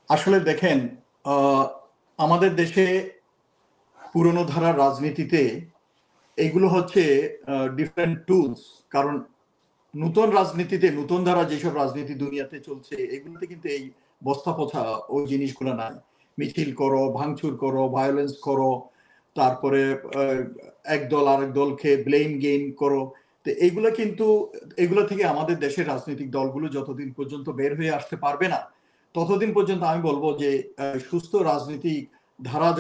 আসলে দেখেন, আমাদের দেশে পুরনো ধারার রাজনীতিতে এগুলো হচ্ছে ডিফারেন্ট টুলস। কারণ নতুন রাজনীতিতে, নতুন ধারা যেসব রাজনীতি দুনিয়াতে চলছে, এগুলোতে কিন্তু এই বস্তা পচা ওই জিনিসগুলো নাই। মিছিল করো, ভাঙচুর করো, ভায়োলেন্স করো, তারপরে এক দল আরেক দলকে ব্লেম গেম করো। তো এইগুলো কিন্তু, এগুলো থেকে আমাদের দেশের রাজনৈতিক দলগুলো যতদিন পর্যন্ত বের হয়ে আসতে পারবে না, ততদিন পর্যন্ত আমি বলবো যে সুস্থ রাজনীতিক ধারা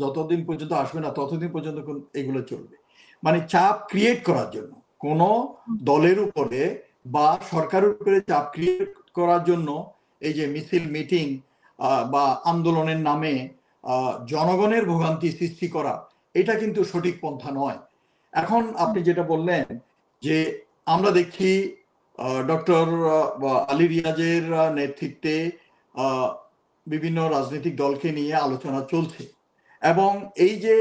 যতদিন পর্যন্ত আসবে না, ততদিন পর্যন্ত এগুলো চলবে। মানে চাপ ক্রিয়েট করার জন্য কোন দলের উপরে বা সরকারের উপরে চাপ ক্রিয়েট করার জন্য এই যে মিছিল, মিটিং বা আন্দোলনের নামে জনগণের ভোগান্তি সৃষ্টি করা, এটা কিন্তু সঠিক পন্থা নয়। এখন আপনি যেটা বললেন যে আমরা দেখছি ডক্টর আলী রিয়াজের নেতৃত্বে বিভিন্ন রাজনৈতিক দলকে নিয়ে আলোচনা চলছে, এবং এই যে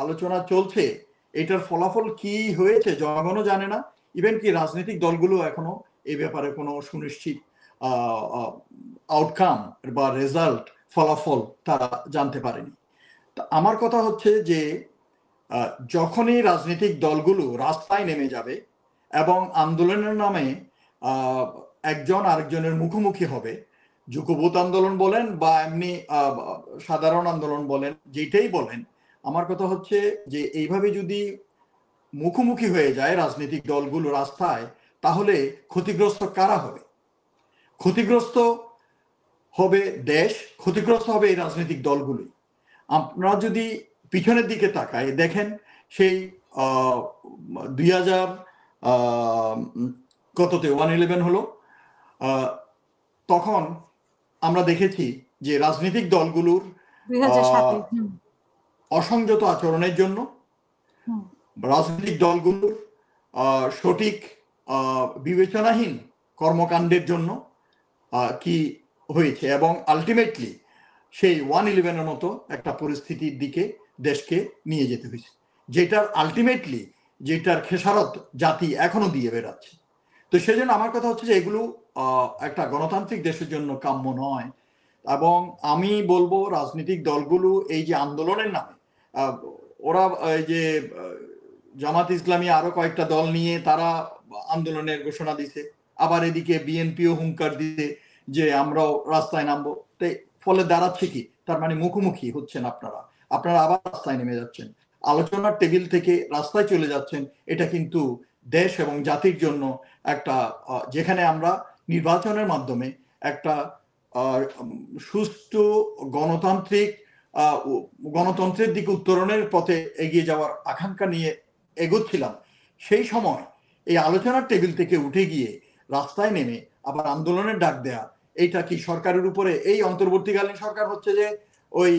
আলোচনা চলছে, এটার ফলাফল কি হয়েছে জনগণও জানে না। ইভেন কি রাজনৈতিক দলগুলো এখনো এই ব্যাপারে কোনো সুনিশ্চিত আউটকাম বা রেজাল্ট, ফলাফল তারা জানতে পারেনি। তা আমার কথা হচ্ছে যে যখনই রাজনৈতিক দলগুলো রাস্তায় নেমে যাবে এবং আন্দোলনের নামে একজন আরেকজনের মুখোমুখি হবে, যুগপৎ আন্দোলন বলেন বা এমনি সাধারণ আন্দোলন বলেন, যেটাই বলেন, আমার কথা হচ্ছে যে এইভাবে যদি মুখোমুখি হয়ে যায় রাজনৈতিক দলগুলো রাস্তায়, তাহলে ক্ষতিগ্রস্ত কারা হবে? ক্ষতিগ্রস্ত হবে দেশ, ক্ষতিগ্রস্ত হবে এই রাজনৈতিক দলগুলোই। আপনারা যদি পিছনের দিকে তাকায় দেখেন, সেই 2000 কততে 111 হলো, তখন আমরা দেখেছি যে রাজনৈতিক দলগুলোর অসংযত আচরণের জন্য, রাজনৈতিক দলগুলোর সঠিক বিবেচনাহীন কর্মকাণ্ডের জন্য কি হয়েছে, এবং আলটিমেটলি সেই 111-এর মতো একটা পরিস্থিতির দিকে দেশকে নিয়ে যেতে হয়েছে, যেটার খেসারত জাতি এখনো দিয়ে বেড়াচ্ছে। তো সেজন্য আমার কথা হচ্ছে যে এগুলো একটা গণতান্ত্রিক দেশের জন্য কাম্য নয়। এবং আমি বলবো রাজনৈতিক দলগুলো এই যে আন্দোলনের নামে, ওরা এই যে জামাত ইসলামী আরো কয়েকটা দল নিয়ে তারা আন্দোলনের ঘোষণা দিছে, আবার এদিকে বিএনপিও হুঙ্কার দিতে যে আমরাও রাস্তায় নামবো। ফলে দাঁড়াচ্ছে কি, তার মানে মুখোমুখি হচ্ছেন আপনারা আবার রাস্তায় নেমে যাচ্ছেন, আলোচনার টেবিল থেকে রাস্তায় চলে যাচ্ছেন। এটা কিন্তু দেশ এবং জাতির জন্য একটা, যেখানে আমরা নির্বাচনের মাধ্যমে একটা সুষ্ঠু গণতন্ত্রের দিকে উত্তরণের পথে এগিয়ে যাওয়ার আকাঙ্ক্ষা নিয়ে এগোচ্ছিলাম, সেই সময় এই আলোচনার টেবিল থেকে উঠে গিয়ে রাস্তায় নেমে আবার আন্দোলনের ডাক দেয়া, এইটা কি সরকারের উপরে, এই অন্তর্বর্তীকালীন সরকার হচ্ছে যে ওই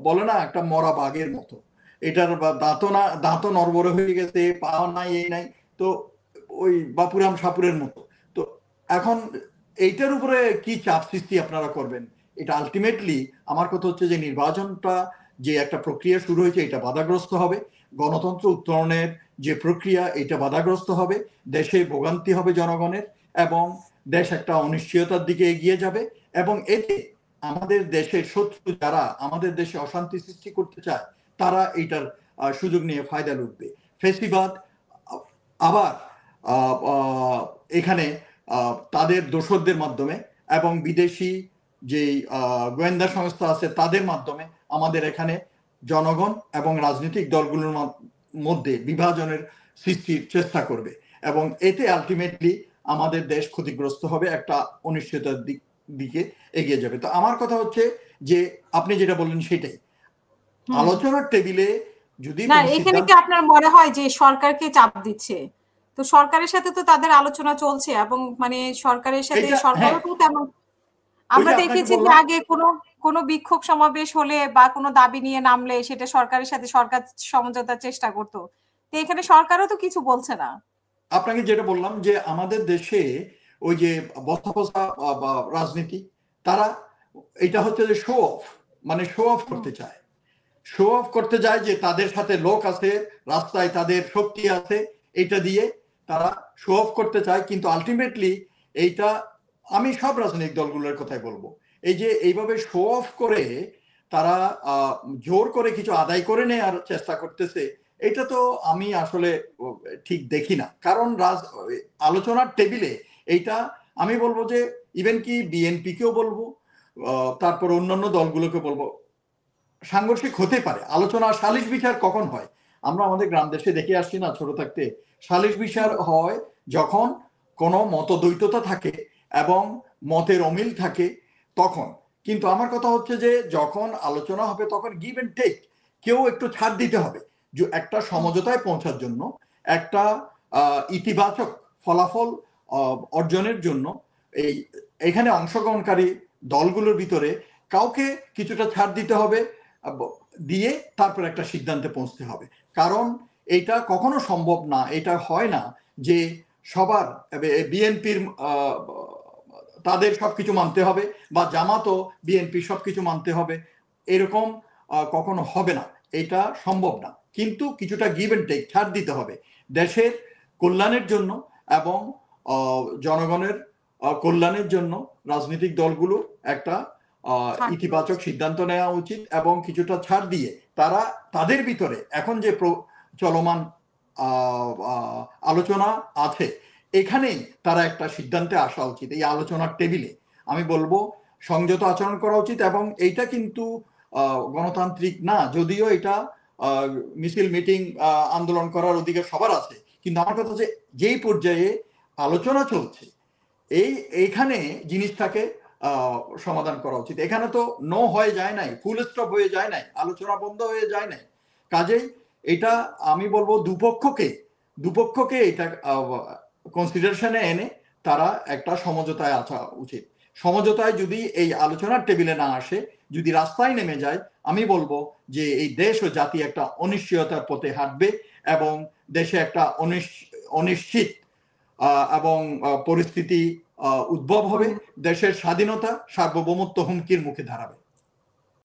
বলে না একটা মরা বাঘের মতো, এটার দাঁতও নড়বড়ে হয়ে গেছে, পা নাই, এই নাই, তো ওই বাপুরাম সাপুরের মতো। তো এখন এইটার উপরে কি চাপ সৃষ্টি আপনারা করবেন? এটা আলটিমেটলি আমার কথা হচ্ছে যে নির্বাচনটা যে একটা প্রক্রিয়া শুরু হয়েছে, এটা বাধাগ্রস্ত হবে। গণতন্ত্র উত্তরণের যে প্রক্রিয়া, এটা বাধাগ্রস্ত হবে, দেশে ভোগান্তি হবে জনগণের, এবং দেশ একটা অনিশ্চয়তার দিকে এগিয়ে যাবে। এবং এতে আমাদের দেশের শত্রু যারা আমাদের দেশে অশান্তি সৃষ্টি করতে চায়, তারা এইটার সুযোগ নিয়ে ফায়দা লুটবে। ফেসিবাদ আবার এখানে তাদের দোসরদের মাধ্যমে এবং বিদেশি যে গোয়েন্দা সংস্থা আছে তাদের মাধ্যমে আমাদের এখানে জনগণ এবং রাজনৈতিক দলগুলোর মধ্যে বিভাজনের সৃষ্টির চেষ্টা করবে, এবং এতে আলটিমেটলি আমাদের দেশ ক্ষতিগ্রস্ত হবে, একটা অনিশ্চয়তার দিকে এগিয়ে যাবে। তো আমার কথা হচ্ছে যে আপনি যেটা বললেন সেটাই, আলোচনার টেবিলে যদি না, এখানে কি আপনার মনে হয় যে সরকারকে চাপ দিচ্ছে? তো সরকারের সাথে তো তাদের আলোচনা চলছে, এবং মানে সরকারের সাথে সরকারও তো তেমন, আমরা দেখেছি যে আগে কোনো বিক্ষোভ সমাবেশ হলে বা কোনো দাবি নিয়ে নামলে সেটা সরকারের সাথে সরকার সমঝোতার চেষ্টা করতো, তো এখানে সরকারও তো কিছু বলছে না। আপনাকে যেটা বললাম যে আমাদের দেশে ওই যে বস্তা বা রাজনীতি, তারা এটা হচ্ছে যে শো অফ, মানে শো অফ করতে চায়, শো অফ করতে যায় যে তাদের সাথে লোক আছে, রাস্তায় তাদের শক্তি আছে, এটা দিয়ে তারা শো অফ করতে চায়। কিন্তু আলটিমেটলি এইটা আমি সব রাজনৈতিক দলগুলোর কথাই বলবো, এই যে এইভাবে শো অফ করে তারা জোর করে কিছু আদায় করে নেওয়ার চেষ্টা করতেছে, এটা তো আমি আসলে ঠিক দেখি না। কারণ আলোচনার টেবিলে এইটা আমি বলবো যে ইভেন কি বিএনপিকেও বলবো, তারপর অন্যান্য দলগুলোকে বলবো, সাংঘর্ষিক হতে পারে আলোচনা। সালিশ বিচার কখন হয়? আমরা আমাদের গ্রাম দেশে দেখে আসছি না ছোট থাকতে, সালিশ বিচার হয় যখন কোনো মতদ্বৈততা থাকে এবং মতের অমিল থাকে তখন। কিন্তু আমার কথা হচ্ছে যে যখন আলোচনা হবে তখন গিভ এন্ড টেক, কেউ একটু ছাড় দিতে হবে যে একটা সমঝোতায় পৌঁছার জন্য, একটা ইতিবাচক ফলাফল অর্জনের জন্য এখানে অংশগ্রহণকারী দলগুলোর ভিতরে কাউকে কিছুটা ছাড় দিতে হবে, দিয়ে তারপর একটা সিদ্ধান্তে পৌঁছতে হবে। কারণ এটা কখনো সম্ভব না, এটা হয় না যে সবার বিএনপির তাদের সবকিছু মানতে হবে বা জামাতও বিএনপি সবকিছু মানতে হবে, এরকম কখনো হবে না, এটা সম্ভব না। কিন্তু কিছুটা গিভ এন্ড টেক, ছাড় দিতে হবে দেশের কল্যাণের জন্য এবং জনগণের কল্যাণের জন্য। রাজনৈতিক দলগুলো একটা ইতিবাচক সিদ্ধান্ত নেওয়া উচিত এবং কিছুটা ছাড় দিয়ে তারা তাদের ভিতরে এখন যে চলমান আলোচনা আছে এখানেই তারা একটা সিদ্ধান্তে আসা উচিত। এই আলোচনার টেবিলে আমি বলবো সংযত আচরণ করা উচিত। এবং এইটা কিন্তু গণতান্ত্রিক না, যদিও এটা মিছিল মিটিং আন্দোলন করার অধিকার সবার আছে, কিন্তু আমার কথা হচ্ছে যেই পর্যায়ে আলোচনা চলছে এইখানে জিনিসটাকে সমাধান করা উচিত। এখানে তো নো হয়ে যায় নাই, ফুল স্টপ হয়ে যায় নাই, আলোচনা বন্ধ হয়ে যায় নাই। কাজেই এটা আমি বলবো দুপক্ষকে এটা কনসিডারেশনে এনে তারা একটা সমঝোতায় আসা উচিত। সমঝোতায় যদি এই আলোচনার টেবিলে না আসে, যদি রাস্তায় নেমে যায়, আমি বলবো যে এই দেশ ও জাতি একটা অনিশ্চয়তার পথে হাঁটবে এবং দেশে একটা অনিশ্চিত এবং পরিস্থিতি উদ্ভব হবে, দেশের স্বাধীনতা সার্বভৌমত্ব হুমকির মুখে দাঁড়াবে।